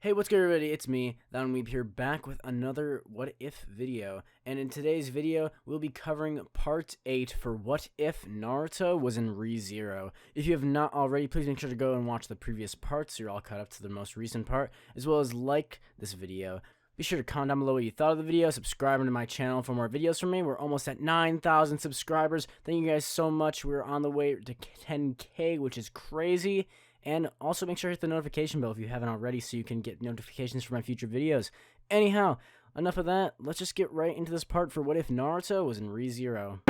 Hey, what's good everybody, it's me, ThatOneWeeb here, back with another What If video, and in today's video, we'll be covering Part 8 for What If Naruto was in Re:Zero. If you have not already, please make sure to go and watch the previous parts so you're all caught up to the most recent part, as well as like this video. Be sure to comment down below what you thought of the video, subscribe to my channel for more videos from me. We're almost at 9,000 subscribers, thank you guys so much. We're on the way to 10K, which is crazy. And also make sure to hit the notification bell if you haven't already so you can get notifications for my future videos. Anyhow, enough of that. Let's just get right into this part for What If Naruto was in Re:Zero.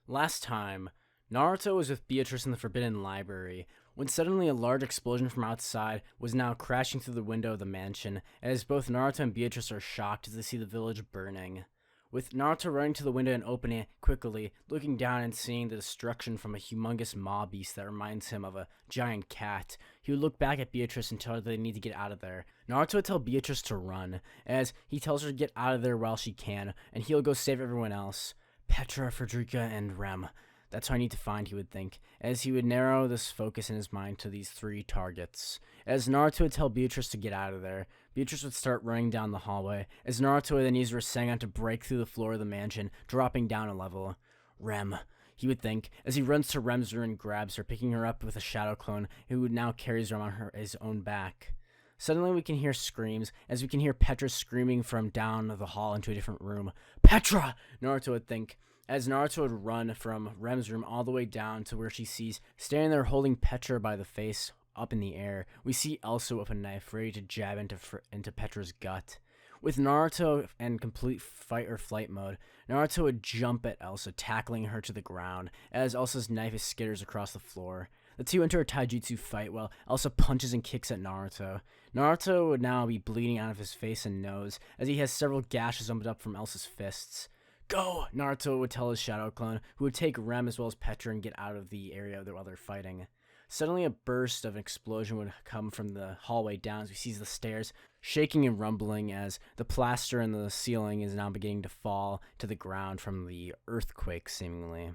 Last time, Naruto was with Beatrice in the Forbidden Library, when suddenly a large explosion from outside was now crashing through the window of the mansion, as both Naruto and Beatrice are shocked as they see the village burning. With Naruto running to the window and opening it quickly, looking down and seeing the destruction from a humongous mob beast that reminds him of a giant cat, he would look back at Beatrice and tell her they need to get out of there. Naruto would tell Beatrice to run, as he tells her to get out of there while she can, and he'll go save everyone else. Petra, Frederica, and Rem. That's who I need to find, he would think, as he would narrow this focus in his mind to these three targets. As Naruto would tell Beatrice to get out of there, Beatrice would start running down the hallway, as Naruto would then use Rasengan to break through the floor of the mansion, dropping down a level. Rem, he would think, as he runs to Rem's room and grabs her, picking her up with a shadow clone who now carries Rem on his own back. Suddenly we can hear screams, as we can hear Petra screaming from down the hall into a different room. Petra! Naruto would think, as Naruto would run from Rem's room all the way down to where she sees, standing there holding Petra by the face up in the air, we see Elsa with a knife ready to jab into Petra's gut. With Naruto in complete fight or flight mode, Naruto would jump at Elsa, tackling her to the ground, as Elsa's knife skitters across the floor. The two enter a taijutsu fight while Elsa punches and kicks at Naruto. Naruto would now be bleeding out of his face and nose, as he has several gashes opened up from Elsa's fists. Go! Naruto would tell his shadow clone, who would take Rem as well as Petra and get out of the area while they're fighting. Suddenly a burst of an explosion would come from the hallway down as we see the stairs shaking and rumbling as the plaster in the ceiling is now beginning to fall to the ground from the earthquake, seemingly.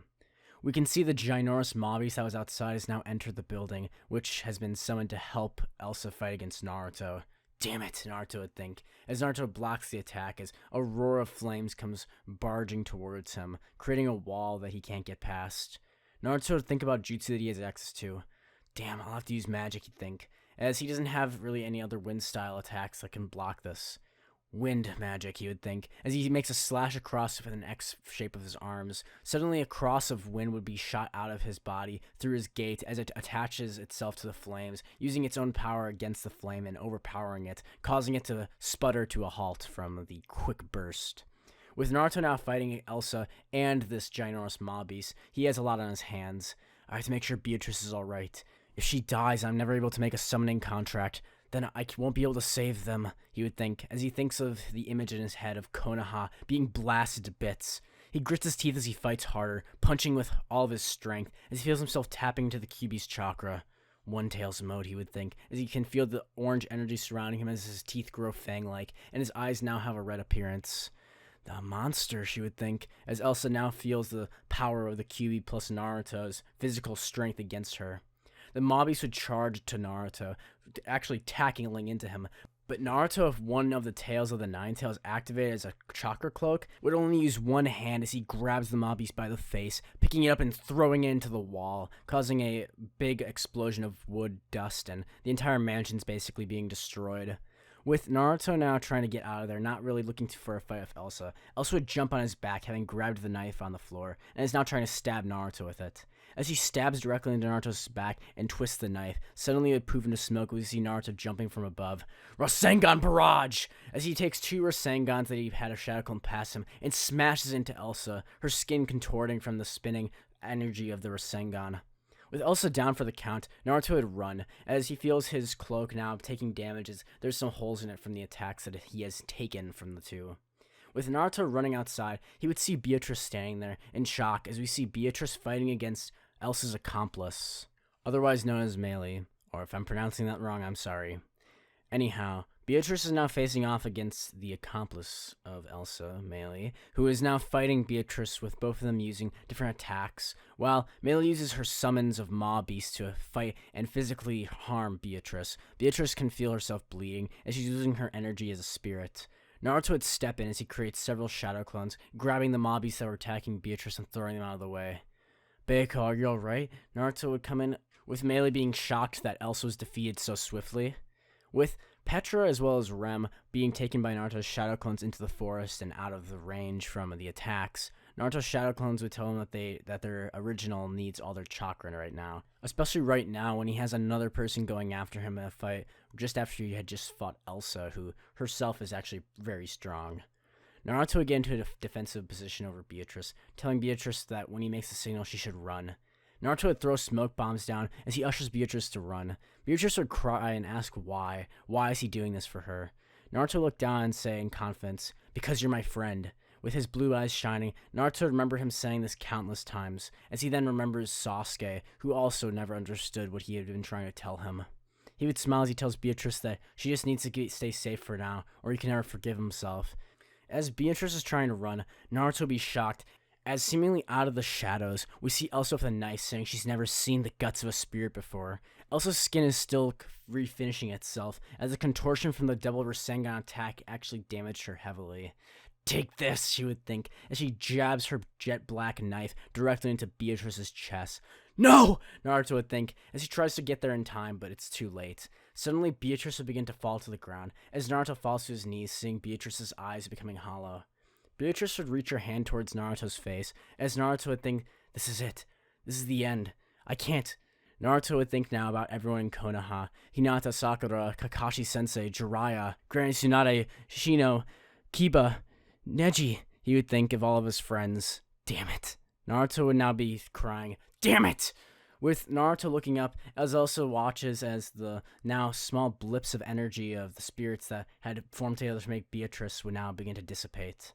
We can see the ginormous mob beast that was outside has now entered the building, which has been summoned to help Elsa fight against Naruto. Damn it, Naruto would think, as Naruto blocks the attack as a roar of flames comes barging towards him, creating a wall that he can't get past. Naruto would think about jutsu that he has access to. Damn, I'll have to use magic, he'd think, as he doesn't have really any other wind-style attacks that can block this. Wind magic, he would think, as he makes a slash across with an X shape of his arms. Suddenly a cross of wind would be shot out of his body through his gate as it attaches itself to the flames, using its own power against the flame and overpowering it, causing it to sputter to a halt from the quick burst. With Naruto now fighting Elsa and this ginormous mob beast, he has a lot on his hands. I have to make sure Beatrice is alright. If she dies, I'm never able to make a summoning contract. Then I won't be able to save them, he would think, as he thinks of the image in his head of Konoha being blasted to bits. He grits his teeth as he fights harder, punching with all of his strength, as he feels himself tapping into the Kyuubi's chakra. One Tails mode, he would think, as he can feel the orange energy surrounding him as his teeth grow fang-like, and his eyes now have a red appearance. The monster, she would think, as Elsa now feels the power of the Kyuubi plus Naruto's physical strength against her. The mobbies would charge to Naruto, actually tackling into him, but Naruto, if one of the tails of the nine tails activated as a chakra cloak, would only use one hand as he grabs the mob beast by the face, picking it up and throwing it into the wall, causing a big explosion of wood dust, and the entire mansion's basically being destroyed. With Naruto now trying to get out of there, not really looking for a fight with Elsa, Elsa would jump on his back, having grabbed the knife on the floor, and is now trying to stab Naruto with it. As he stabs directly into Naruto's back and twists the knife, suddenly it would poof into smoke. We see Naruto jumping from above. Rasengan barrage! As he takes two Rasengans that he had a shadow clone pass him and smashes into Elsa, her skin contorting from the spinning energy of the Rasengan. With Elsa down for the count, Naruto would run, as he feels his cloak now taking damage as there's some holes in it from the attacks that he has taken from the two. With Naruto running outside, he would see Beatrice standing there in shock as we see Beatrice fighting against Elsa's accomplice, otherwise known as Melee, or if I'm pronouncing that wrong, I'm sorry. Anyhow, Beatrice is now facing off against the accomplice of Elsa, Melee, who is now fighting Beatrice with both of them using different attacks, while Melee uses her summons of Maw Beast to fight and physically harm Beatrice. Beatrice can feel herself bleeding as she's losing her energy as a spirit. Naruto would step in as he creates several shadow clones, grabbing the Maw Beasts that were attacking Beatrice and throwing them out of the way. Beiko, are you alright? Naruto would come in, with Melee being shocked that Elsa was defeated so swiftly. With Petra as well as Rem being taken by Naruto's shadow clones into the forest and out of the range from the attacks, Naruto's shadow clones would tell him that their original needs all their chakra right now. Especially right now when he has another person going after him in a fight just after he had just fought Elsa, who herself is actually very strong. Naruto would get into a defensive position over Beatrice, telling Beatrice that when he makes a signal she should run. Naruto would throw smoke bombs down as he ushers Beatrice to run. Beatrice would cry and ask why. Why is he doing this for her? Naruto looked down and say in confidence, "Because you're my friend." With his blue eyes shining, Naruto would remember him saying this countless times, as he then remembers Sasuke, who also never understood what he had been trying to tell him. He would smile as he tells Beatrice that she just needs to stay safe for now, or he can never forgive himself. As Beatrice is trying to run, Naruto would be shocked as seemingly out of the shadows, we see Elsa with a knife saying she's never seen the guts of a spirit before. Elsa's skin is still refinishing itself, as the contortion from the double Rasengan attack actually damaged her heavily. Take this, she would think, as she jabs her jet black knife directly into Beatrice's chest. No! Naruto would think, as he tries to get there in time, but it's too late. Suddenly, Beatrice would begin to fall to the ground, as Naruto falls to his knees, seeing Beatrice's eyes becoming hollow. Beatrice would reach her hand towards Naruto's face, as Naruto would think, this is it. This is the end. I can't. Naruto would think now about everyone in Konoha. Hinata, Sakura, Kakashi-sensei, Jiraiya, Granny Tsunade, Shino, Kiba, Neji. He would think of all of his friends. Damn it. Naruto would now be crying, damn it! With Naruto looking up, as Elsa watches as the now small blips of energy of the spirits that had formed together to make Beatrice would now begin to dissipate.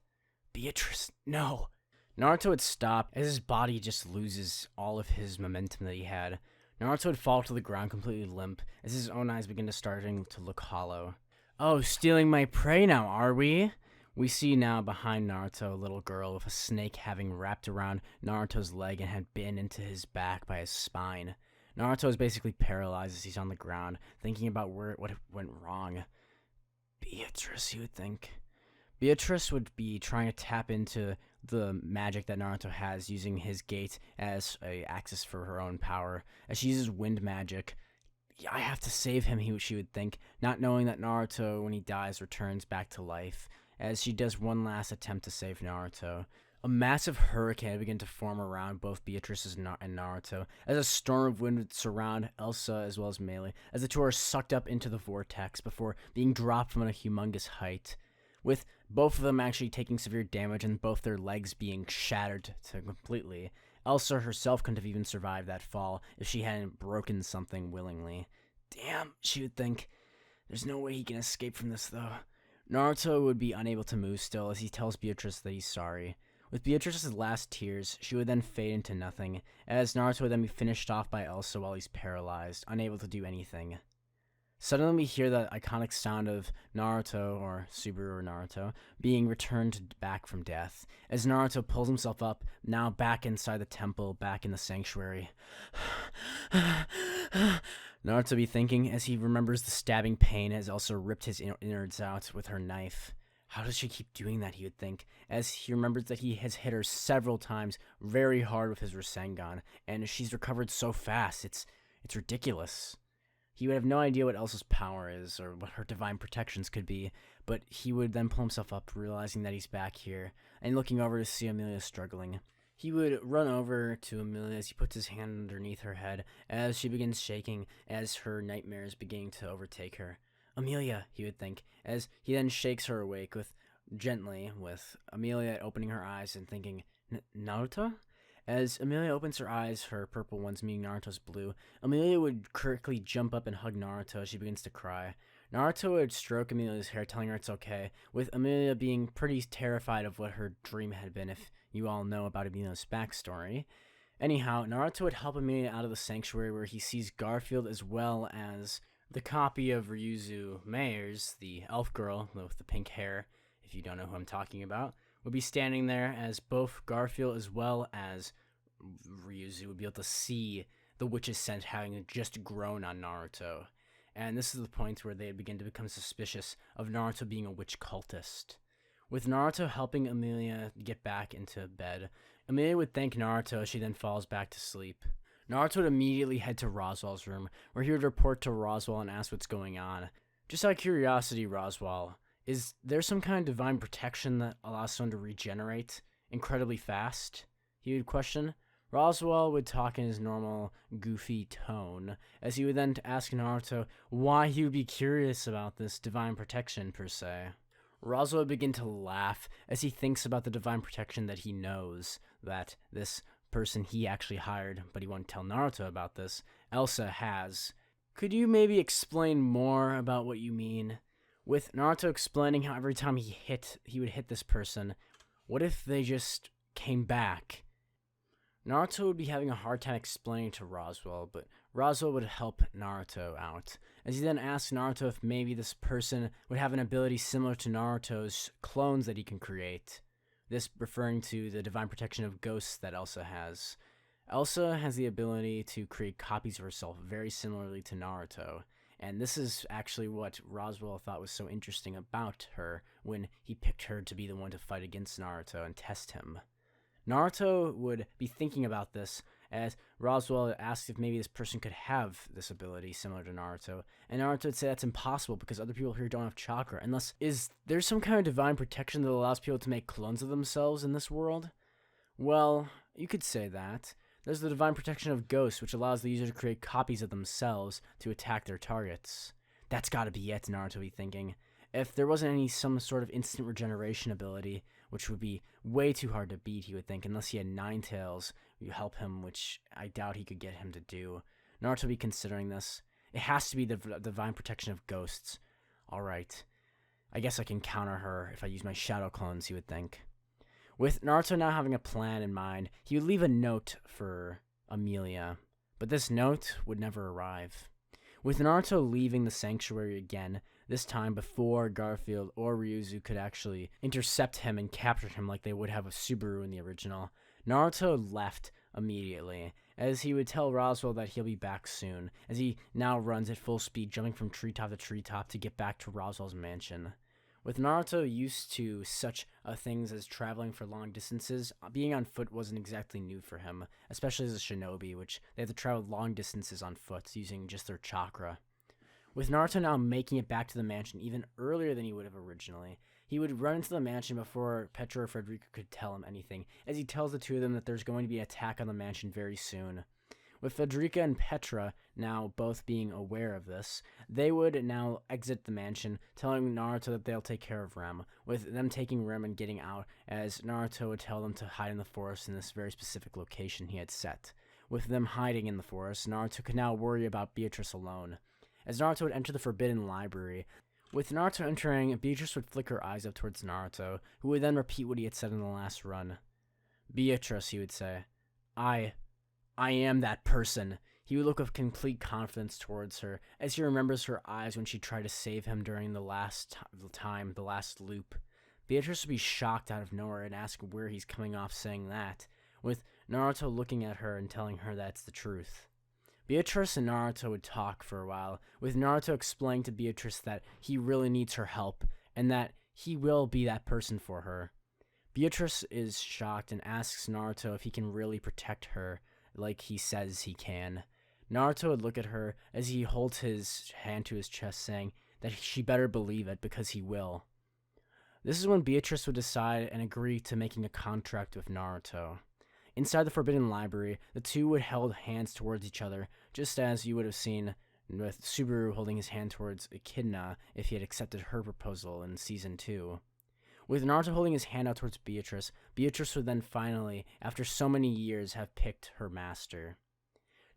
Beatrice, no. Naruto would stop as his body just loses all of his momentum that he had. Naruto would fall to the ground completely limp as his own eyes begin to starting to look hollow. Oh, stealing my prey now, are we? We see now behind Naruto a little girl with a snake having wrapped around Naruto's leg and had bitten into his back by his spine. Naruto is basically paralyzed as he's on the ground, thinking about what went wrong. Beatrice, he would think. Beatrice would be trying to tap into the magic that Naruto has, using his gate as a axis for her own power. As she uses wind magic, I have to save him, she would think, not knowing that Naruto, when he dies, returns back to life. As she does one last attempt to save Naruto, a massive hurricane began to form around both Beatrice and Naruto, as a storm of wind would surround Elsa as well as Melee, as the two are sucked up into the vortex before being dropped from a humongous height, with both of them actually taking severe damage and both their legs being shattered completely. Elsa herself couldn't have even survived that fall if she hadn't broken something willingly. Damn, she would think. There's no way he can escape from this, though. Naruto would be unable to move still as he tells Beatrice that he's sorry. With Beatrice's last tears, she would then fade into nothing, as Naruto would then be finished off by Elsa while he's paralyzed, unable to do anything. Suddenly we hear the iconic sound of Naruto, or Subaru or Naruto, being returned back from death, as Naruto pulls himself up, now back inside the temple, back in the sanctuary. Naruto be thinking as he remembers the stabbing pain as Elsa ripped his innards out with her knife. How does she keep doing that, he would think, as he remembers that he has hit her several times very hard with his Rasengan, and she's recovered so fast, it's ridiculous. He would have no idea what Elsa's power is, or what her divine protections could be, but he would then pull himself up, realizing that he's back here, and looking over to see Emelia struggling. He would run over to Emelia as he puts his hand underneath her head, as she begins shaking, as her nightmares begin to overtake her. Emelia, he would think, as he then shakes her awake gently, with Emelia opening her eyes and thinking, Naruto? As Emelia opens her eyes, her purple ones meeting Naruto's blue, Emelia would quickly jump up and hug Naruto as she begins to cry. Naruto would stroke Emelia's hair, telling her it's okay, with Emelia being pretty terrified of what her dream had been, if you all know about Emelia's backstory. Anyhow, Naruto would help Emelia out of the sanctuary, where he sees Garfeild as well as the copy of Ryuzo Mayers, the elf girl with the pink hair, if you don't know who I'm talking about, would be standing there, as both Garfeild as well as Ryuzo would be able to see the witch's scent having just grown on Naruto. And this is the point where they begin to become suspicious of Naruto being a witch cultist. With Naruto helping Emelia get back into bed, Emelia would thank Naruto as she then falls back to sleep. Naruto would immediately head to Roswell's room, where he would report to Roswell and ask what's going on. Just out of curiosity, Roswell, is there some kind of divine protection that allows someone to regenerate incredibly fast? He would question. Roswell would talk in his normal, goofy tone, as he would then ask Naruto why he would be curious about this divine protection, per se. Roswell would begin to laugh as he thinks about the divine protection that he knows that this person he actually hired, but he won't tell Naruto about this, Elsa has. Could you maybe explain more about what you mean? With Naruto explaining how every time he would hit this person, what if they just came back? Naruto would be having a hard time explaining to Roswell, but Roswell would help Naruto out, as he then asks Naruto if maybe this person would have an ability similar to Naruto's clones that he can create. This referring to the divine protection of ghosts that Elsa has. Elsa has the ability to create copies of herself very similarly to Naruto, and this is actually what Roswell thought was so interesting about her when he picked her to be the one to fight against Naruto and test him. Naruto would be thinking about this as Roswell asked if maybe this person could have this ability similar to Naruto, and Naruto would say that's impossible because other people here don't have chakra, unless is there some kind of divine protection that allows people to make clones of themselves in this world? Well, you could say that. There's the divine protection of ghosts, which allows the user to create copies of themselves to attack their targets. That's gotta be it, Naruto would be thinking. If there wasn't some sort of instant regeneration ability, which would be way too hard to beat, he would think, unless he had Nine Tails, you help him, which I doubt he could get him to do. Naruto would be considering this. It has to be the divine protection of ghosts. Alright. I guess I can counter her if I use my shadow clones, he would think. With Naruto now having a plan in mind, he would leave a note for Emelia, but this note would never arrive. With Naruto leaving the sanctuary again, this time before Garfeild or Ryuzo could actually intercept him and capture him like they would have with Subaru in the original, Naruto left immediately, as he would tell Roswell that he'll be back soon, as he now runs at full speed, jumping from treetop to treetop to get back to Roswell's mansion. With Naruto used to such things as traveling for long distances, being on foot wasn't exactly new for him, especially as a shinobi, which they had to travel long distances on foot using just their chakra. With Naruto now making it back to the mansion even earlier than he would have originally, he would run into the mansion before Petra or Frederica could tell him anything, as he tells the two of them that there's going to be an attack on the mansion very soon. With Frederica and Petra now both being aware of this, they would now exit the mansion, telling Naruto that they'll take care of Rem, with them taking Rem and getting out, as Naruto would tell them to hide in the forest in this very specific location he had set. With them hiding in the forest, Naruto could now worry about Beatrice alone. As Naruto would enter the Forbidden Library, with Naruto entering, Beatrice would flick her eyes up towards Naruto, who would then repeat what he had said in the last run. "Beatrice," he would say, I am that person." He would look with complete confidence towards her, as he remembers her eyes when she tried to save him during the last loop. Beatrice would be shocked out of nowhere and ask where he's coming off saying that, with Naruto looking at her and telling her that's the truth. Beatrice and Naruto would talk for a while, with Naruto explaining to Beatrice that he really needs her help, and that he will be that person for her. Beatrice is shocked and asks Naruto if he can really protect her, like he says he can. Naruto would look at her as he holds his hand to his chest, saying that she better believe it because he will. This is when Beatrice would decide and agree to making a contract with Naruto. Inside the Forbidden Library, the two would hold hands towards each other, just as you would have seen with Subaru holding his hand towards Echidna if he had accepted her proposal in Season 2. With Naruto holding his hand out towards Beatrice, Beatrice would then finally, after so many years, have picked her master.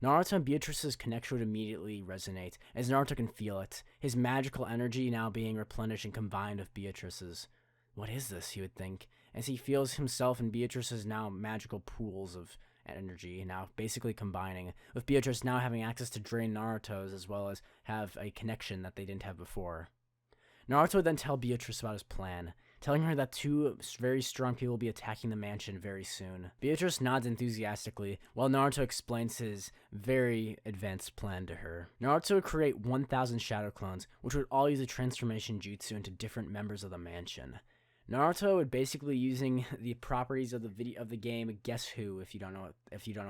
Naruto and Beatrice's connection would immediately resonate, as Naruto can feel it, his magical energy now being replenished and combined with Beatrice's. What is this, he would think, as he feels himself and Beatrice's now magical pools of energy, now basically combining, with Beatrice now having access to drain Naruto's as well as have a connection that they didn't have before. Naruto would then tell Beatrice about his plan, telling her that two very strong people will be attacking the mansion very soon. Beatrice nods enthusiastically, while Naruto explains his very advanced plan to her. Naruto would create 1,000 shadow clones, which would all use a transformation jutsu into different members of the mansion. Naruto would basically using the properties of the game Guess Who, if you don't know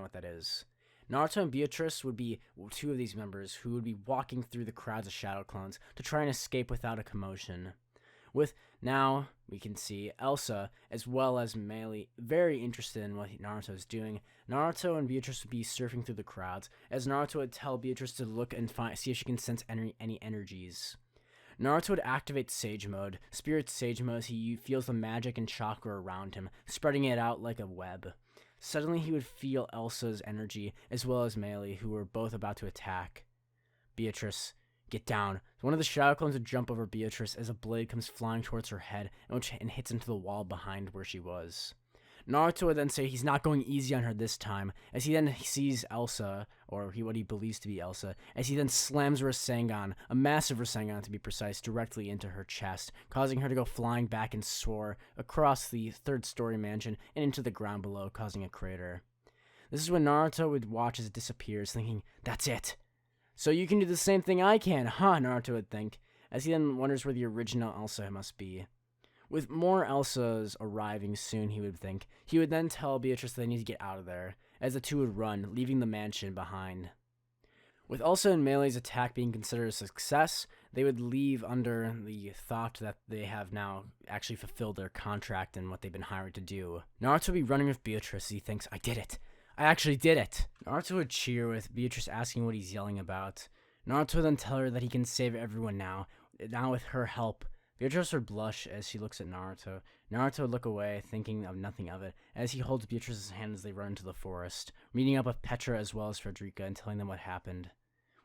what that is. Naruto and Beatrice would be two of these members who would be walking through the crowds of shadow clones to try and escape without a commotion. With now, we can see Elsa, as well as Emelia, very interested in what Naruto is doing. Naruto and Beatrice would be surfing through the crowds, as Naruto would tell Beatrice to look and see if she can sense any energies. Naruto would activate Sage Mode, Spirit Sage Mode, as he feels the magic and chakra around him, spreading it out like a web. Suddenly he would feel Elsa's energy, as well as Emelia, who were both about to attack. Beatrice, get down. One of the shadow clones would jump over Beatrice as a blade comes flying towards her head and hits into the wall behind where she was. Naruto would then say he's not going easy on her this time, as he then sees Elsa, or what he believes to be Elsa, as he then slams Rasengan, a massive Rasengan to be precise, directly into her chest, causing her to go flying back and soar across the third-story mansion and into the ground below, causing a crater. This is when Naruto would watch as it disappears, thinking, that's it. So you can do the same thing I can, huh? Naruto would think, as he then wonders where the original Elsa must be. With more Elsas arriving soon, he would think, he would then tell Beatrice they need to get out of there, as the two would run, leaving the mansion behind. With Elsa and Melee's attack being considered a success, they would leave under the thought that they have now actually fulfilled their contract and what they've been hired to do. Naruto would be running with Beatrice as he thinks, I did it! I actually did it! Naruto would cheer with Beatrice asking what he's yelling about. Naruto would then tell her that he can save everyone now with her help. Beatrice would blush as she looks at Naruto. Naruto would look away, thinking of nothing of it, as he holds Beatrice's hand as they run into the forest, meeting up with Petra as well as Frederica and telling them what happened.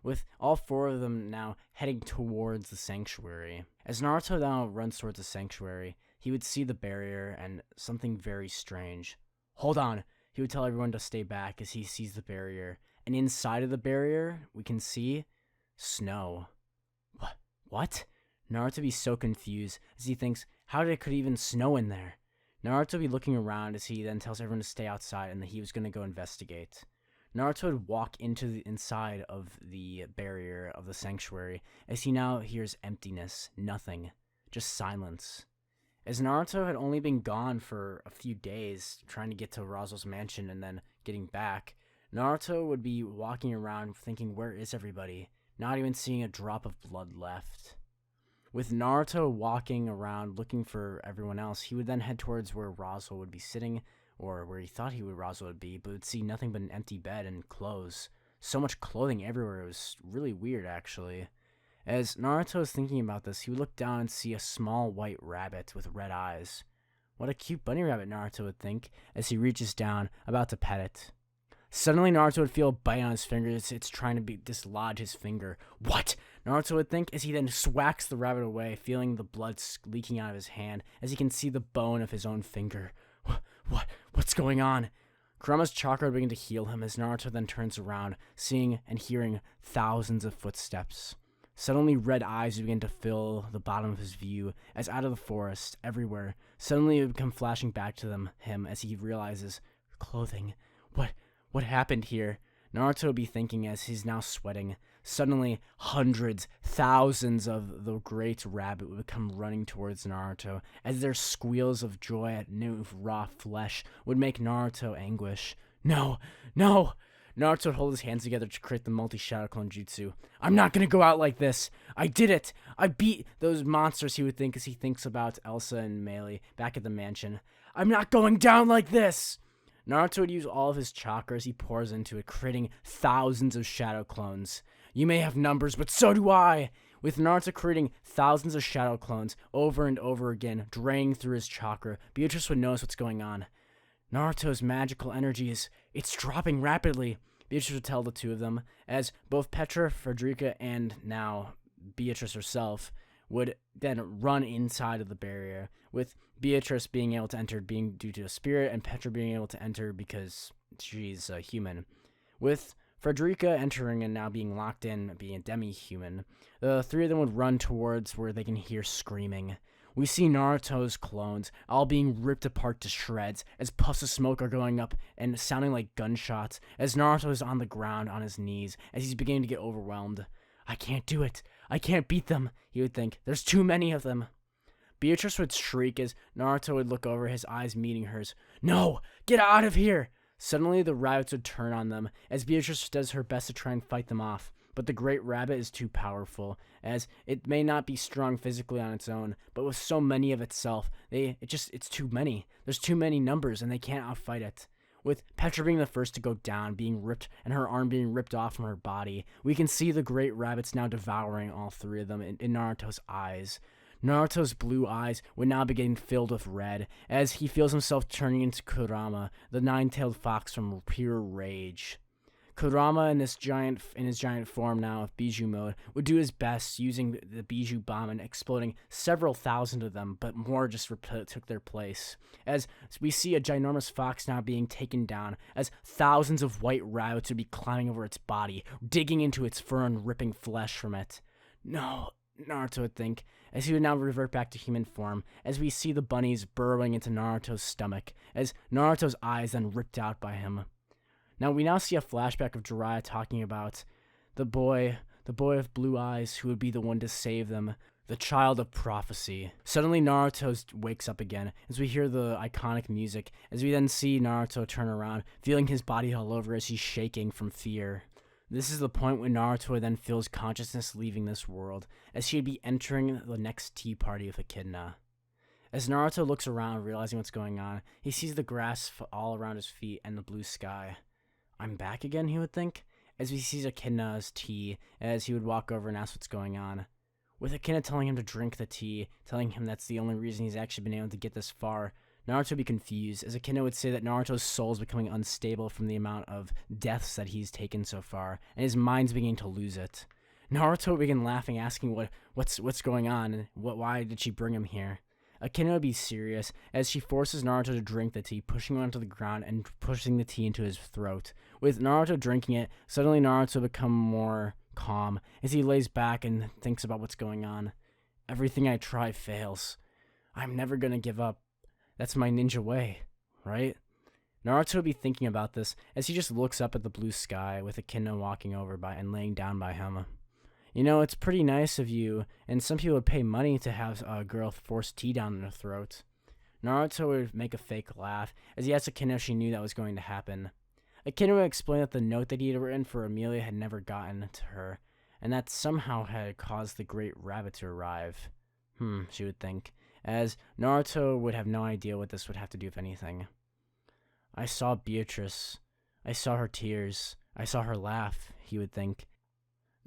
With all four of them now heading towards the sanctuary. As Naruto now runs towards the sanctuary, he would see the barrier and something very strange. Hold on! He would tell everyone to stay back as he sees the barrier, and inside of the barrier, we can see snow. What? Naruto would be so confused as he thinks, how did it could even snow in there? Naruto would be looking around as he then tells everyone to stay outside and that he was going to go investigate. Naruto would walk into the inside of the barrier of the sanctuary as he now hears emptiness, nothing, just silence. As Naruto had only been gone for a few days, trying to get to Ryuzo's mansion and then getting back, Naruto would be walking around thinking, where is everybody? Not even seeing a drop of blood left. With Naruto walking around looking for everyone else, he would then head towards where Ryuzo would be sitting, or where he thought Ryuzo would be, but would see nothing but an empty bed and clothes. So much clothing everywhere, it was really weird actually. As Naruto was thinking about this, he would look down and see a small white rabbit with red eyes. What a cute bunny rabbit, Naruto would think, as he reaches down, about to pet it. Suddenly, Naruto would feel a bite on his finger as it's trying to dislodge his finger. What? Naruto would think as he then swats the rabbit away, feeling the blood leaking out of his hand as he can see the bone of his own finger. What's going on? Kurama's chakra would begin to heal him as Naruto then turns around, seeing and hearing thousands of footsteps. Suddenly, red eyes would begin to fill the bottom of his view as out of the forest, everywhere, suddenly it would come flashing back to him as he realizes, clothing. What happened here? Naruto would be thinking as he's now sweating. Suddenly, hundreds, thousands of the great rabbit would come running towards Naruto, as their squeals of joy at new raw flesh would make Naruto anguish. No! Naruto would hold his hands together to create the multi-shadow clone jutsu. I'm not gonna go out like this! I did it! I beat those monsters, he would think as he thinks about Elsa and Emelia back at the mansion. I'm not going down like this! Naruto would use all of his chakra as he pours into it, creating thousands of shadow clones. You may have numbers, but so do I! With Naruto creating thousands of shadow clones over and over again, draining through his chakra, Beatrice would notice what's going on. Naruto's magical energy it's dropping rapidly. Beatrice would tell the two of them, as both Petra, Frederica, and now Beatrice herself would then run inside of the barrier, with Beatrice being able to enter being due to a spirit, and Petra being able to enter because she's a human. With Frederica entering and now being locked in, being a demi-human, the three of them would run towards where they can hear screaming. We see Naruto's clones all being ripped apart to shreds as puffs of smoke are going up and sounding like gunshots, as Naruto is on the ground on his knees as he's beginning to get overwhelmed. I can't do it. I can't beat them, he would think. There's too many of them. Beatrice would shriek as Naruto would look over, his eyes meeting hers. No! Get out of here! Suddenly the rabbits would turn on them, as Beatrice does her best to try and fight them off. But the great rabbit is too powerful, as it may not be strong physically on its own, but with so many of itself, it's too many. There's too many numbers, and they can't outfight it. With Petra being the first to go down, being ripped, and her arm being ripped off from her body, we can see the great rabbits now devouring all three of them in Naruto's eyes. Naruto's blue eyes would now be getting filled with red, as he feels himself turning into Kurama, the nine-tailed fox from pure rage. Kurama in his giant form now of Bijou mode would do his best using the Bijou bomb and exploding several thousand of them, but more just took their place. As we see a ginormous fox now being taken down, as thousands of white rabbits would be climbing over its body, digging into its fur and ripping flesh from it. No, Naruto would think, as he would now revert back to human form, as we see the bunnies burrowing into Naruto's stomach, as Naruto's eyes then ripped out by him. We now see a flashback of Jiraiya talking about the boy of blue eyes who would be the one to save them, the child of prophecy. Suddenly Naruto wakes up again, as we hear the iconic music, as we then see Naruto turn around, feeling his body all over as he's shaking from fear. This is the point when Naruto then feels consciousness leaving this world, as he would be entering the next tea party with Echidna. As Naruto looks around, realizing what's going on, he sees the grass all around his feet and the blue sky. I'm back again, he would think, as he sees Echidna's tea, as he would walk over and ask what's going on. With Echidna telling him to drink the tea, telling him that's the only reason he's actually been able to get this far, Naruto would be confused, as Echidna would say that Naruto's soul is becoming unstable from the amount of deaths that he's taken so far, and his mind's beginning to lose it. Naruto would begin laughing, asking what's going on, and why did she bring him here. Echidna would be serious, as she forces Naruto to drink the tea, pushing him onto the ground and pushing the tea into his throat. With Naruto drinking it, suddenly Naruto would become more calm, as he lays back and thinks about what's going on. Everything I try fails. I'm never gonna give up. That's my ninja way, right? Naruto would be thinking about this, as he just looks up at the blue sky, with Echidna walking over by and laying down by him. You know, it's pretty nice of you, and some people would pay money to have a girl force tea down their throat. Naruto would make a fake laugh, as he asked Echidna if she knew that was going to happen. Echidna would explain that the note that he had written for Emelia had never gotten to her, and that somehow had caused the great rabbit to arrive. She would think, as Naruto would have no idea what this would have to do with anything. I saw Beatrice. I saw her tears. I saw her laugh, he would think.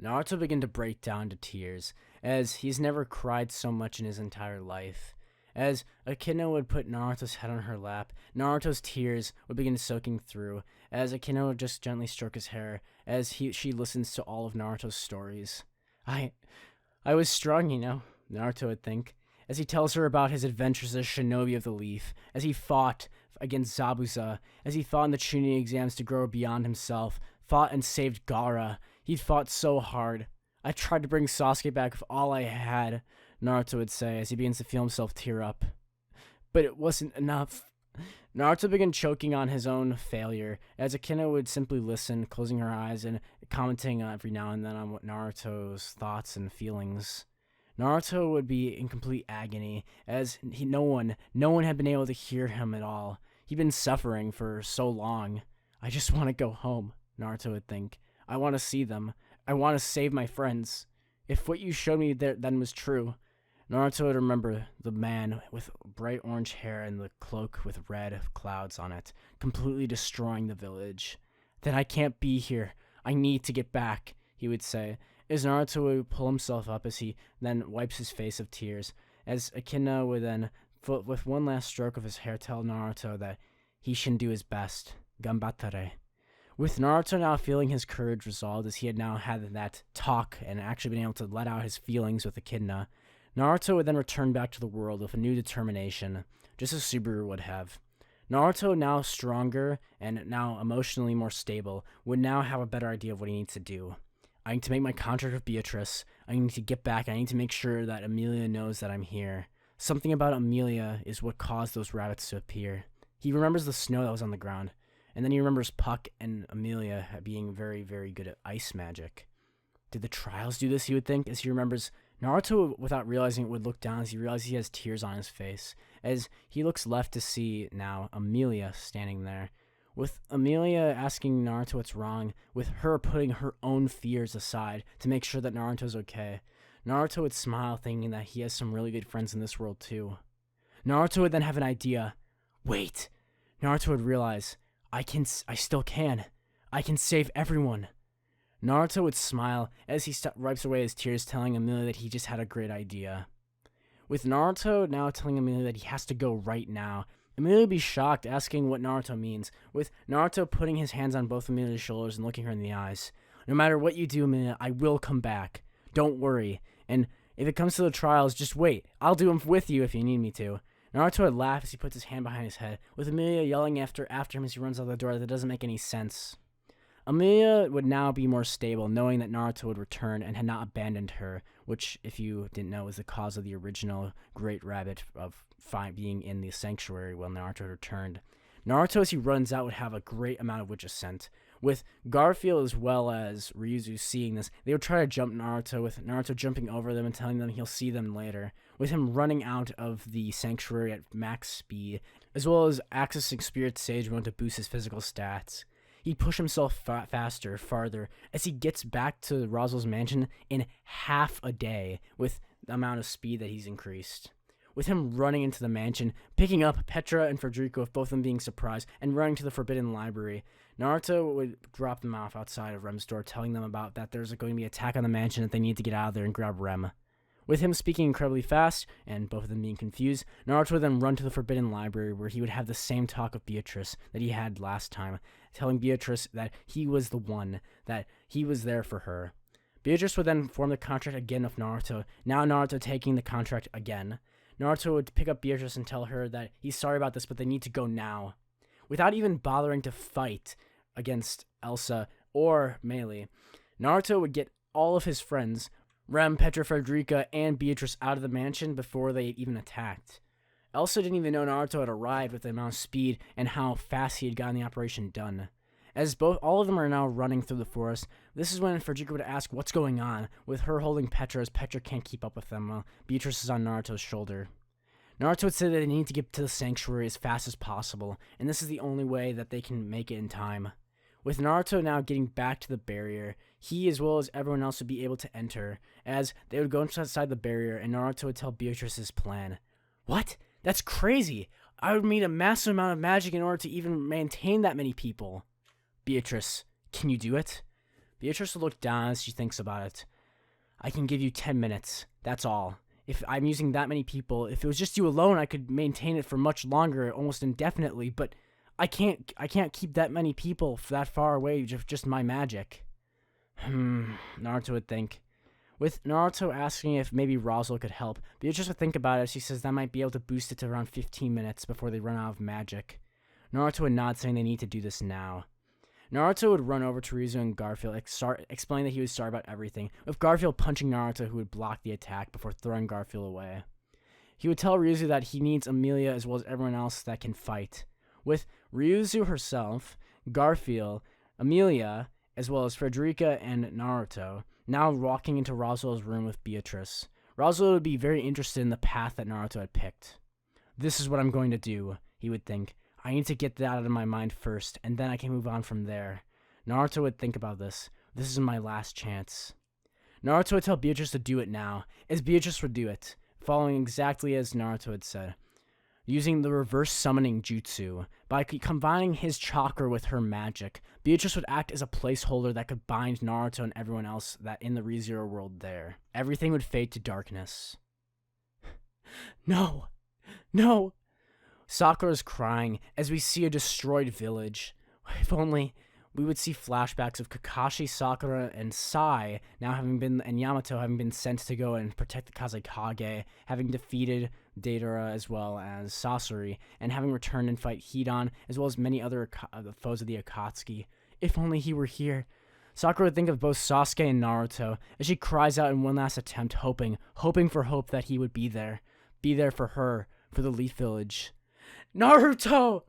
Naruto began to break down to tears, as he's never cried so much in his entire life. As Echidna would put Naruto's head on her lap, Naruto's tears would begin soaking through, as Echidna would just gently stroke his hair, as she listens to all of Naruto's stories. I was strong, Naruto would think, as he tells her about his adventures as Shinobi of the Leaf, as he fought against Zabuza, as he fought in the Chunin exams to grow beyond himself, fought and saved Gaara. He fought so hard. I tried to bring Sasuke back with all I had, Naruto would say as he begins to feel himself tear up. But it wasn't enough. Naruto began choking on his own failure, as Echidna would simply listen, closing her eyes and commenting every now and then on what Naruto's thoughts and feelings. Naruto would be in complete agony, as no one had been able to hear him at all. He'd been suffering for so long. I just want to go home, Naruto would think. I want to see them. I want to save my friends. If what you showed me then was true. Naruto would remember the man with bright orange hair and the cloak with red clouds on it, completely destroying the village. Then I can't be here. I need to get back, he would say, as Naruto would pull himself up as he then wipes his face of tears, as Echidna would then, with one last stroke of his hair, tell Naruto that he should do his best. Gambattare. With Naruto now feeling his courage resolved as he had now had that talk and actually been able to let out his feelings with Echidna, Naruto would then return back to the world with a new determination, just as Subaru would have. Naruto, now stronger and now emotionally more stable, would now have a better idea of what he needs to do. I need to make my contract with Beatrice. I need to get back. I need to make sure that Emelia knows that I'm here. Something about Emelia is what caused those rabbits to appear. He remembers the snow that was on the ground, and then he remembers Puck and Emelia being very, very good at ice magic. Did the trials do this, he would think, as he remembers Naruto, without realizing it, would look down as he realizes he has tears on his face, as he looks left to see now Emelia standing there. With Emelia asking Naruto what's wrong, with her putting her own fears aside to make sure that Naruto's okay, Naruto would smile thinking that he has some really good friends in this world too. Naruto would then have an idea. Wait! Naruto would realize, I still can. I can save everyone. Naruto would smile as he wipes away his tears, telling Emelia that he just had a great idea. With Naruto now telling Emelia that he has to go right now, Emelia would be shocked, asking what Naruto means, with Naruto putting his hands on both Emelia's shoulders and looking her in the eyes. No matter what you do, Emelia, I will come back. Don't worry. And if it comes to the trials, just wait. I'll do them with you if you need me to. Naruto would laugh as he puts his hand behind his head, with Emelia yelling after him as he runs out the door that doesn't make any sense. Emelia would now be more stable, knowing that Naruto would return and had not abandoned her, which, if you didn't know, was the cause of the original Great Rabbit of being in the sanctuary when Naruto returned. Naruto, as he runs out, would have a great amount of witch ascent. With Garfeild as well as Ryuzo seeing this, they would try to jump Naruto, with Naruto jumping over them and telling them he'll see them later, with him running out of the sanctuary at max speed, as well as accessing Spirit Sage Mode to boost his physical stats. He'd push himself faster, farther, as he gets back to Ryuzo's mansion in half a day with the amount of speed that he's increased. With him running into the mansion, picking up Petra and Frederica, with both of them being surprised, and running to the Forbidden Library, Naruto would drop them off outside of Rem's door, telling them about that there's going to be an attack on the mansion, that they need to get out of there and grab Rem. With him speaking incredibly fast, and both of them being confused, Naruto would then run to the Forbidden Library, where he would have the same talk with Beatrice that he had last time, telling Beatrice that he was the one, that he was there for her. Beatrice would then form the contract again with Naruto, now Naruto taking the contract again. Naruto would pick up Beatrice and tell her that he's sorry about this, but they need to go now. Without even bothering to fight against Elsa or Melee, Naruto would get all of his friends, Rem, Petra, Frederica, and Beatrice, out of the mansion before they even attacked. Elsa didn't even know Naruto had arrived with the amount of speed and how fast he had gotten the operation done. As all of them are now running through the forest, this is when Frederica would ask what's going on, with her holding Petra as Petra can't keep up with them while Beatrice is on Naruto's shoulder. Naruto would say that they need to get to the sanctuary as fast as possible, and this is the only way that they can make it in time. With Naruto now getting back to the barrier, he as well as everyone else would be able to enter, as they would go inside the barrier and Naruto would tell Beatrice his plan. What? That's crazy! I would need a massive amount of magic in order to even maintain that many people. Beatrice, can you do it? Beatrice will look down as she thinks about it. I can give you 10 minutes. That's all. If I'm using that many people, if it was just you alone, I could maintain it for much longer, almost indefinitely, but I can't keep that many people that far away with just my magic. Naruto would think. With Naruto asking if maybe Ryuzo could help, Beatrice would think about it. She says that might be able to boost it to around 15 minutes before they run out of magic. Naruto would nod, saying they need to do this now. Naruto would run over to Ryuzo and Garfeild, explaining that he was sorry about everything, with Garfeild punching Naruto, who would block the attack before throwing Garfeild away. He would tell Ryuzo that he needs Emelia as well as everyone else that can fight. With Ryuzo herself, Garfeild, Emelia, as well as Frederica and Naruto, now walking into Ryuzo's room with Beatrice. Ryuzo would be very interested in the path that Naruto had picked. This is what I'm going to do, he would think. I need to get that out of my mind first, and then I can move on from there. Naruto would think about this. This is my last chance. Naruto would tell Beatrice to do it now, as Beatrice would do it, following exactly as Naruto had said. Using the reverse summoning jutsu, by combining his chakra with her magic, Beatrice would act as a placeholder that could bind Naruto and everyone else that in the ReZero world there. Everything would fade to darkness. No! Sakura is crying as we see a destroyed village. If only we would see flashbacks of Kakashi, Sakura, and Yamato having been sent to go and protect the Kazekage, having defeated Deidara as well as Sasori, and having returned and fight Hidan, as well as many other foes of the Akatsuki. If only he were here. Sakura would think of both Sasuke and Naruto as she cries out in one last attempt, hoping for hope that he would be there for her, for the Leaf Village. Naruto!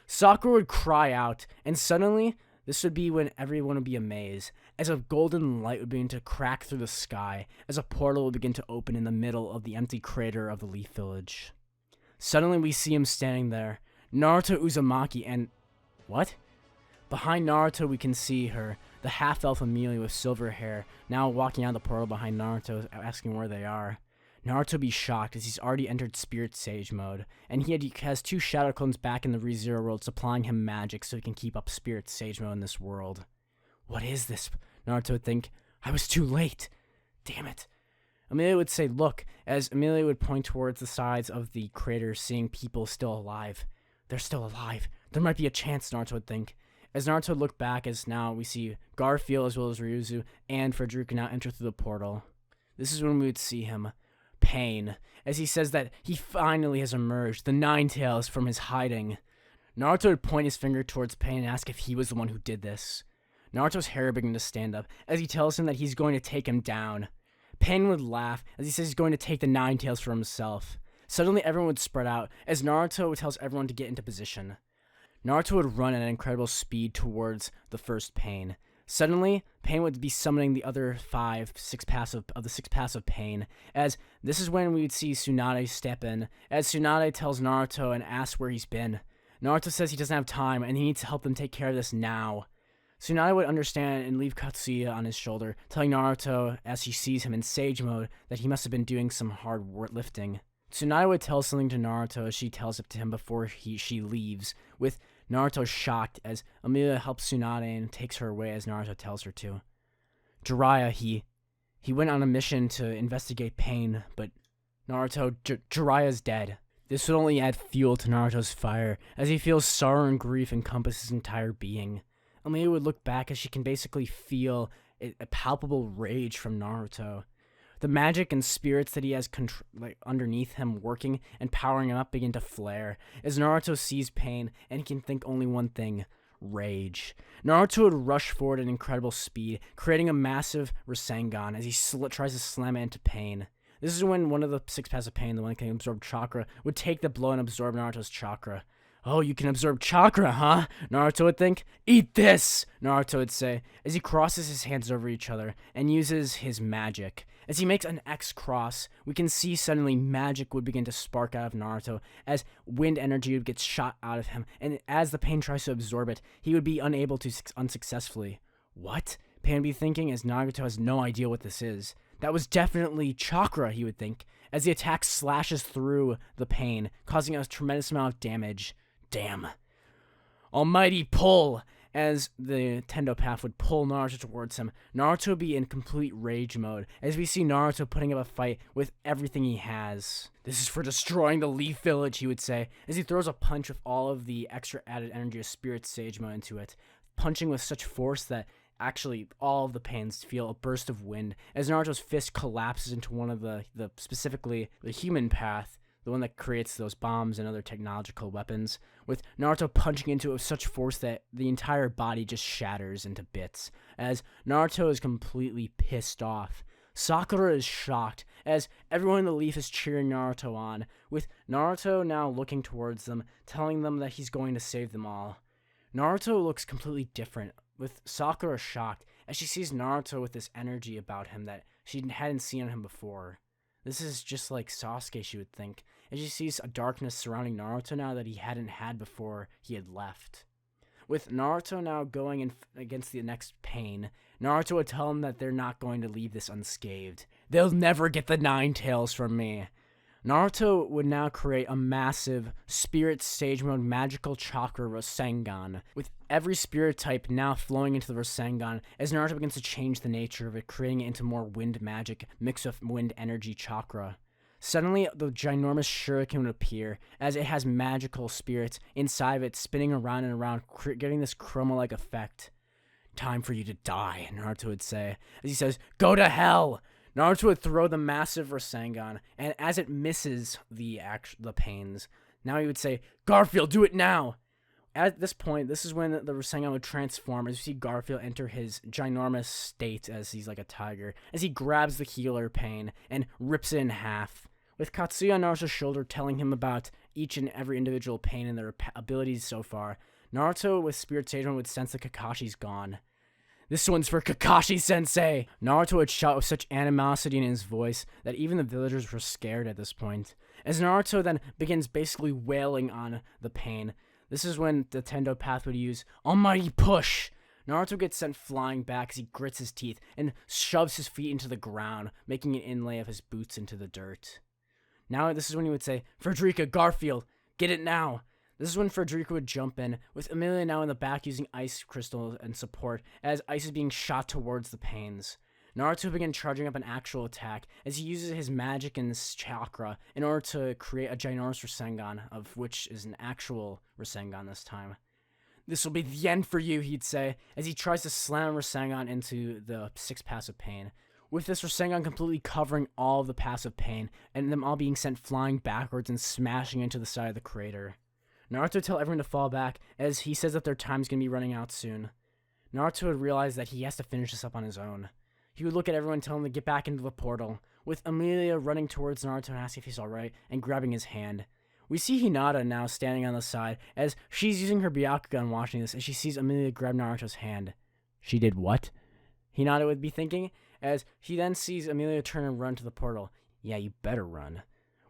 Sakura would cry out, and suddenly, this would be when everyone would be amazed, as a golden light would begin to crack through the sky, as a portal would begin to open in the middle of the empty crater of the Leaf Village. Suddenly we see him standing there, Naruto Uzumaki, and... what? Behind Naruto we can see her, the half-elf Emelia with silver hair, now walking out of the portal behind Naruto, asking where they are. Naruto be shocked as he's already entered Spirit Sage mode, and he has 2 Shadow Clones back in the ReZero world supplying him magic so he can keep up Spirit Sage mode in this world. What is this? Naruto would think. I was too late. Damn it. Emelia would say, look, as Emelia would point towards the sides of the crater, seeing people still alive. They're still alive. There might be a chance, Naruto would think. As Naruto would look back, as now we see Garfeild as well as Ryuzo and Frederica now enter through the portal. This is when we would see him. Pain, as he says that he finally has emerged, the Ninetales, from his hiding. Naruto would point his finger towards Pain and ask if he was the one who did this. Naruto's hair began to stand up, as he tells him that he's going to take him down. Pain would laugh, as he says he's going to take the Ninetales for himself. Suddenly everyone would spread out, as Naruto tells everyone to get into position. Naruto would run at an incredible speed towards the first Pain. Suddenly, Pain would be summoning the other 6 paths of Pain, as this is when we would see Tsunade step in, as Tsunade tells Naruto and asks where he's been. Naruto says he doesn't have time, and he needs to help them take care of this now. Tsunade would understand and leave Katsuya on his shoulder, telling Naruto, as he sees him in Sage mode, that he must have been doing some hard lifting. Tsunade would tell something to Naruto as she tells it to him before she leaves, with Naruto shocked as Emelia helps Tsunade and takes her away as Naruto tells her to. Jiraiya, he went on a mission to investigate Pain, but Naruto, Jiraiya's dead. This would only add fuel to Naruto's fire, as he feels sorrow and grief encompass his entire being. Emelia would look back as she can basically feel a palpable rage from Naruto. The magic and spirits that he has underneath him working and powering him up begin to flare, as Naruto sees Pain and he can think only one thing: rage. Naruto would rush forward at incredible speed, creating a massive Rasengan as he tries to slam it into Pain. This is when one of the 6 paths of Pain, the one that can absorb chakra, would take the blow and absorb Naruto's chakra. Oh, you can absorb chakra, huh? Naruto would think. Eat this, Naruto would say, as he crosses his hands over each other and uses his magic. As he makes an X cross, we can see suddenly magic would begin to spark out of Naruto as wind energy would get shot out of him, and as the Pain tries to absorb it, he would be unable to unsuccessfully. What? Pain would be thinking as Naruto has no idea what this is. That was definitely chakra, he would think, as the attack slashes through the Pain, causing a tremendous amount of damage. Damn. Almighty pull! As the Tendo Path would pull Naruto towards him, Naruto would be in complete rage mode, as we see Naruto putting up a fight with everything he has. This is for destroying the Leaf Village, he would say, as he throws a punch with all of the extra added energy of Spirit Sage mode into it, punching with such force that actually all of the Pains feel a burst of wind, as Naruto's fist collapses into one of specifically the human path, the one that creates those bombs and other technological weapons, with Naruto punching into it with such force that the entire body just shatters into bits, as Naruto is completely pissed off. Sakura is shocked, as everyone in the Leaf is cheering Naruto on, with Naruto now looking towards them, telling them that he's going to save them all. Naruto looks completely different, with Sakura shocked, as she sees Naruto with this energy about him that she hadn't seen on him before. This is just like Sasuke, she would think, as she sees a darkness surrounding Naruto now that he hadn't had before he had left. With Naruto now going against the next Pain, Naruto would tell him that they're not going to leave this unscathed. They'll never get the Ninetales from me. Naruto would now create a massive Spirit Sage mode magical chakra Rasengan, with every spirit type now flowing into the Rasengan as Naruto begins to change the nature of it, creating it into more wind magic mixed with wind energy chakra. Suddenly, the ginormous shuriken would appear, as it has magical spirits inside of it spinning around and around, getting this chroma-like effect. "Time for you to die," Naruto would say. As he says, "Go to hell!" Naruto would throw the massive Rasengan, and as it misses the pains, now he would say, "Garfeild, do it now!" At this point, this is when the Rasengan would transform as you see Garfeild enter his ginormous state as he's like a tiger, as he grabs the healer pain and rips it in half. With Katsuya on Naruto's shoulder telling him about each and every individual pain and their abilities so far, Naruto with Spirit Sage would sense that Kakashi's gone. "This one's for Kakashi-sensei!" Naruto would shout with such animosity in his voice that even the villagers were scared at this point. As Naruto then begins basically wailing on the pain, this is when the Tendo Path would use Almighty Push. Naruto gets sent flying back as he grits his teeth and shoves his feet into the ground, making an inlay of his boots into the dirt. Now this is when he would say, "Frederica, Garfeild, get it now!" This is when Frederica would jump in, with Emelia now in the back using ice crystals and support, as ice is being shot towards the pains. Naruto began charging up an actual attack, as he uses his magic and his chakra in order to create a ginormous Rasengan, of which is an actual Rasengan this time. "This will be the end for you," he'd say, as he tries to slam Rasengan into the 6 passive pain. With this Rasengan completely covering all of the passive pain, and them all being sent flying backwards and smashing into the side of the crater. Naruto would tell everyone to fall back, as he says that their time's gonna be running out soon. Naruto would realize that he has to finish this up on his own. He would look at everyone and tell them to get back into the portal, with Emelia running towards Naruto and asking if he's alright, and grabbing his hand. We see Hinata now standing on the side, as she's using her Byakugan watching this, as she sees Emelia grab Naruto's hand. "She did what?" Hinata would be thinking, as he then sees Emelia turn and run to the portal. "Yeah, you better run."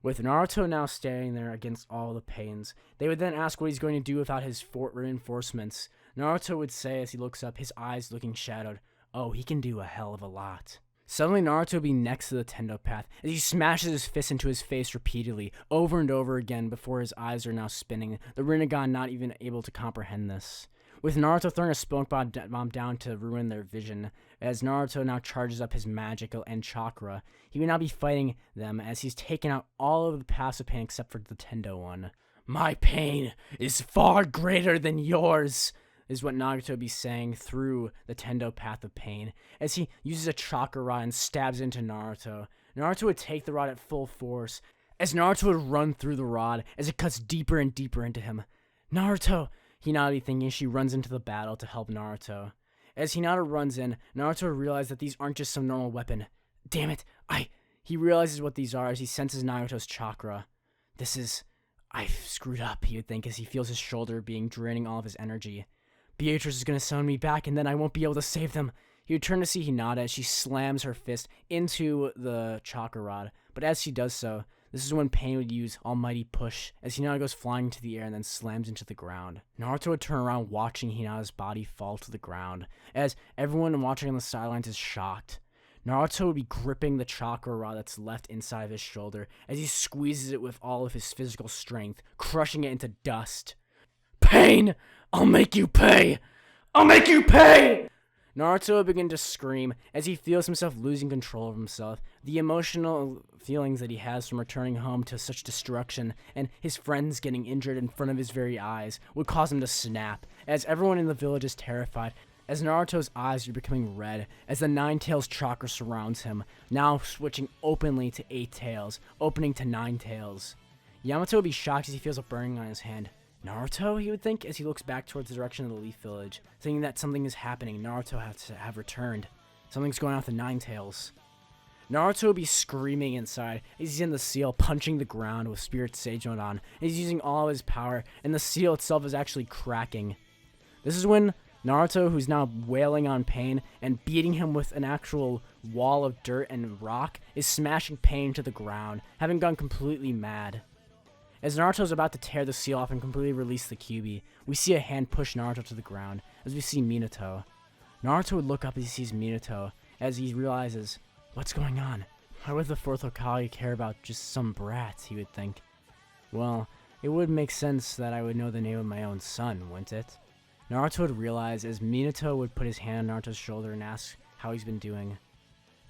With Naruto now standing there against all the pains, they would then ask what he's going to do without his reinforcements. Naruto would say as he looks up, his eyes looking shadowed, "Oh, he can do a hell of a lot." Suddenly, Naruto would be next to the Tendo Path, as he smashes his fist into his face repeatedly, over and over again before his eyes are now spinning, the Rinnegan not even able to comprehend this. With Naruto throwing a smoke bomb down to ruin their vision, as Naruto now charges up his magical and chakra, he would now be fighting them as he's taken out all of the passive pain except for the Tendo one. "My pain is far greater than yours," is what Naruto would be saying through the Tendo Path of Pain, as he uses a chakra rod and stabs into Naruto. Naruto would take the rod at full force, as Naruto would run through the rod as it cuts deeper and deeper into him. "Naruto!" Hinata would be thinking as she runs into the battle to help Naruto. As Hinata runs in, Naruto would realize that these aren't just some normal weapon. "Damn it, He realizes what these are as he senses Naruto's chakra. I've screwed up, he would think as he feels his shoulder being draining all of his energy. "Beatrice is going to summon me back and then I won't be able to save them." He would turn to see Hinata as she slams her fist into the chakra rod, but as she does so, this is when Pain would use Almighty Push, as Hinata goes flying into the air and then slams into the ground. Naruto would turn around watching Hinata's body fall to the ground, as everyone watching on the sidelines is shocked. Naruto would be gripping the chakra rod that's left inside of his shoulder, as he squeezes it with all of his physical strength, crushing it into dust. "Pain! I'll make you pay! I'll make you pay!" Naruto would begin to scream as he feels himself losing control of himself. The emotional feelings that he has from returning home to such destruction and his friends getting injured in front of his very eyes would cause him to snap, as everyone in the village is terrified, as Naruto's eyes are becoming red as the Nine Tails chakra surrounds him, now switching openly to 8 tails, opening to 9 tails. Yamato would be shocked as he feels a burning on his hand. "Naruto?" he would think as he looks back towards the direction of the Leaf Village, thinking that something is happening. Naruto has to have returned. Something's going on with the Nine Tails. Naruto would be screaming inside as he's in the seal, punching the ground with Spirit Sage Mode on, and he's using all of his power, and the seal itself is actually cracking. This is when Naruto, who's now wailing on Pain and beating him with an actual wall of dirt and rock, is smashing Pain to the ground, having gone completely mad. As Naruto's about to tear the seal off and completely release the Kyuubi, we see a hand push Naruto to the ground, as we see Minato. Naruto would look up as he sees Minato, as he realizes, what's going on? Why would the 4th Hokage care about just some brats, he would think. Well, it would make sense that I would know the name of my own son, wouldn't it? Naruto would realize as Minato would put his hand on Naruto's shoulder and ask how he's been doing.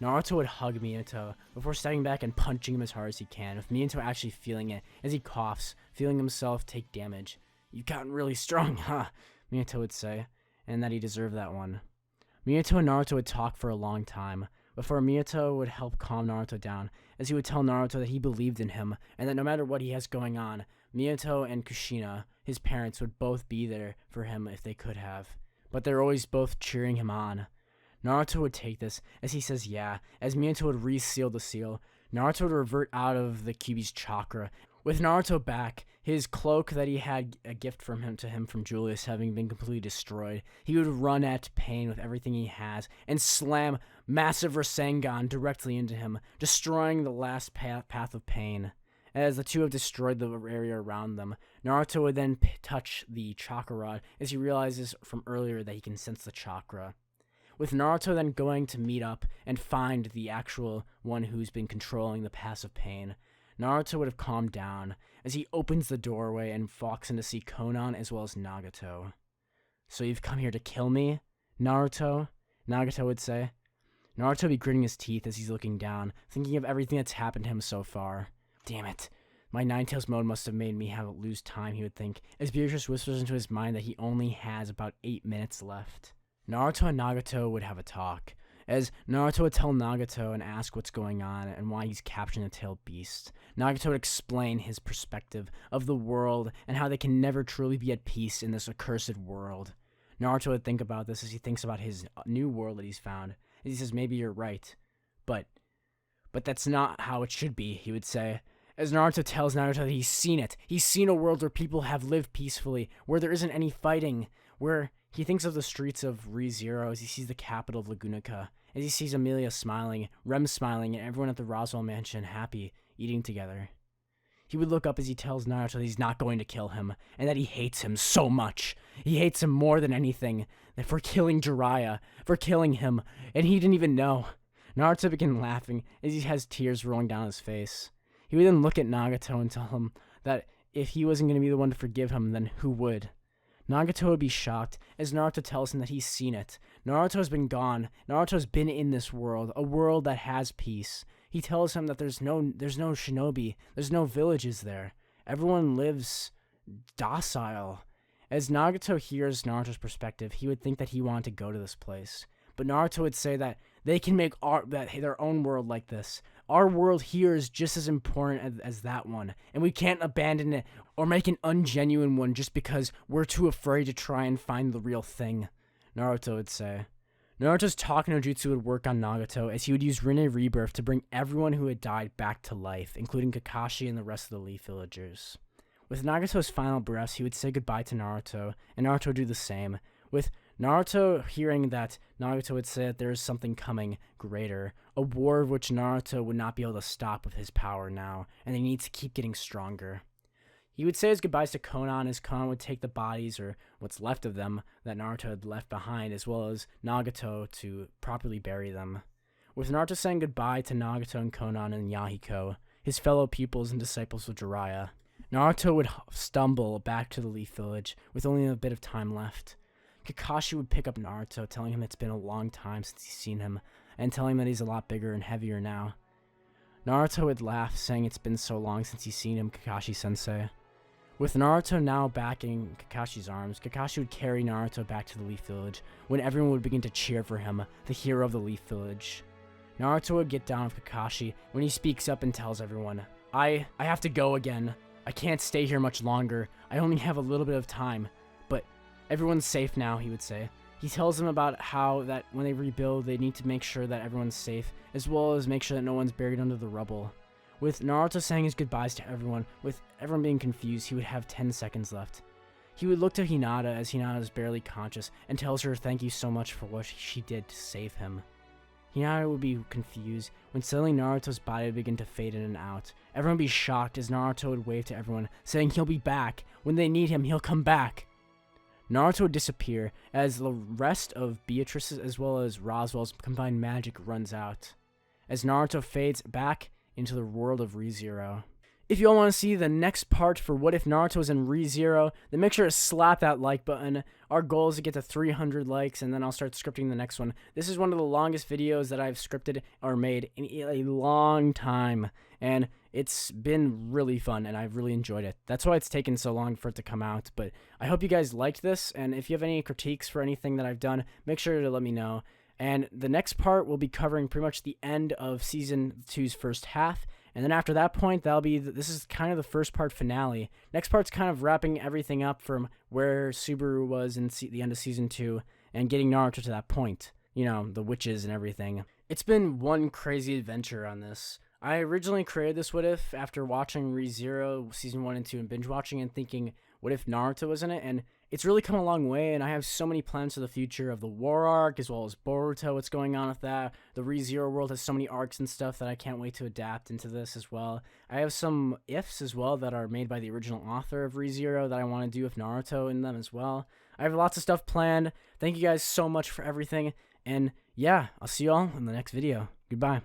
Naruto would hug Minato before stepping back and punching him as hard as he can, with Minato actually feeling it as he coughs, feeling himself take damage. "You've gotten really strong, huh?" Minato would say, and that he deserved that one. Minato and Naruto would talk for a long time, before Minato would help calm Naruto down, as he would tell Naruto that he believed in him, and that no matter what he has going on, Minato and Kushina, his parents, would both be there for him if they could have. But they're always both cheering him on. Naruto would take this, as he says yeah, as Minato would reseal the seal. Naruto would revert out of the Kyuubi's chakra. With Naruto back, his cloak that he had a gift from him from Julius having been completely destroyed, he would run at Pain with everything he has and slam massive Rasengan directly into him, destroying the last path of Pain. As the two have destroyed the area around them, Naruto would then touch the chakra rod as he realizes from earlier that he can sense the chakra. With Naruto then going to meet up and find the actual one who's been controlling the passive Pain, Naruto would have calmed down as he opens the doorway and walks in to see Konan as well as Nagato. "So you've come here to kill me, Naruto?" Nagato would say. Naruto would be gritting his teeth as he's looking down, thinking of everything that's happened to him so far. Damn it. My Ninetales mode must have made me lose time, he would think, as Beatrice whispers into his mind that he only has about 8 minutes left. Naruto and Nagato would have a talk, as Naruto would tell Nagato and ask what's going on and why he's capturing the tailed beast. Nagato would explain his perspective of the world and how they can never truly be at peace in this accursed world. Naruto would think about this as he thinks about his new world that he's found. As he says, maybe you're right, but that's not how it should be, he would say. As Naruto tells Naruto that he's seen it. He's seen a world where people have lived peacefully, where there isn't any fighting, where he thinks of the streets of ReZero as he sees the capital of Lagunica, as he sees Emelia smiling, Rem smiling, and everyone at the Roswell mansion happy, eating together. He would look up as he tells Naruto that he's not going to kill him, and that he hates him so much. He hates him more than anything, for killing Jiraiya, for killing him, and he didn't even know. Naruto began laughing as he has tears rolling down his face. He would then look at Nagato and tell him that if he wasn't going to be the one to forgive him, then who would? Nagato would be shocked as Naruto tells him that he's seen it. Naruto's been gone. Naruto's been in this world, a world that has peace. He tells him that there's no shinobi, there's no villages there. Everyone lives docile. As Nagato hears Naruto's perspective, he would think that he wanted to go to this place. But Naruto would say that they can make their own world like this. Our world here is just as important as that one, and we can't abandon it or make an ungenuine one just because we're too afraid to try and find the real thing, Naruto would say. Naruto's talk no jutsu would work on Nagato as he would use Rinne Rebirth to bring everyone who had died back to life, including Kakashi and the rest of the Leaf villagers. With Nagato's final breaths, he would say goodbye to Naruto, and Naruto would do the same. With Naruto hearing that, Nagato would say that there is something coming greater, a war of which Naruto would not be able to stop with his power now, and they need to keep getting stronger. He would say his goodbyes to Konan as Konan would take the bodies, or what's left of them, that Naruto had left behind, as well as Nagato to properly bury them. With Naruto saying goodbye to Nagato and Konan and Yahiko, his fellow pupils and disciples of Jiraiya, Naruto would stumble back to the Leaf Village with only a bit of time left. Kakashi would pick up Naruto, telling him it's been a long time since he's seen him, and telling him that he's a lot bigger and heavier now. Naruto would laugh, saying it's been so long since he's seen him, Kakashi-sensei. With Naruto now back in Kakashi's arms, Kakashi would carry Naruto back to the Leaf Village, when everyone would begin to cheer for him, the hero of the Leaf Village. Naruto would get down with Kakashi when he speaks up and tells everyone, I have to go again. I can't stay here much longer. I only have a little bit of time. But everyone's safe now, he would say. He tells them about how that when they rebuild, they need to make sure that everyone's safe, as well as make sure that no one's buried under the rubble. With Naruto saying his goodbyes to everyone, with everyone being confused, he would have 10 seconds left. He would look to Hinata as Hinata is barely conscious and tells her thank you so much for what she did to save him. Hinata would be confused when suddenly Naruto's body would begin to fade in and out. Everyone would be shocked as Naruto would wave to everyone, saying he'll be back. When they need him, he'll come back. Naruto would disappear as the rest of Beatrice's as well as Roswell's combined magic runs out, as Naruto fades back into the world of ReZero. If you all want to see the next part for What If Naruto was in ReZero, then make sure to slap that like button. Our goal is to get to 300 likes, and then I'll start scripting the next one. This is one of the longest videos that I've scripted or made in a long time, and it's been really fun, and I've really enjoyed it. That's why it's taken so long for it to come out, but I hope you guys liked this, and if you have any critiques for anything that I've done, make sure to let me know. And the next part will be covering pretty much the end of Season 2's first half. And then after that point, this is kind of the first part finale. Next part's kind of wrapping everything up from where Subaru was in the end of Season 2 and getting Naruto to that point. You know, the witches and everything. It's been one crazy adventure on this. I originally created this What If after watching ReZero Season 1 and 2 and binge watching and thinking, what if Naruto was in it? And it's really come a long way, and I have so many plans for the future of the War Arc, as well as Boruto, what's going on with that. The ReZero world has so many arcs and stuff that I can't wait to adapt into this as well. I have some ifs as well that are made by the original author of ReZero that I want to do with Naruto in them as well. I have lots of stuff planned. Thank you guys so much for everything, and yeah, I'll see you all in the next video. Goodbye.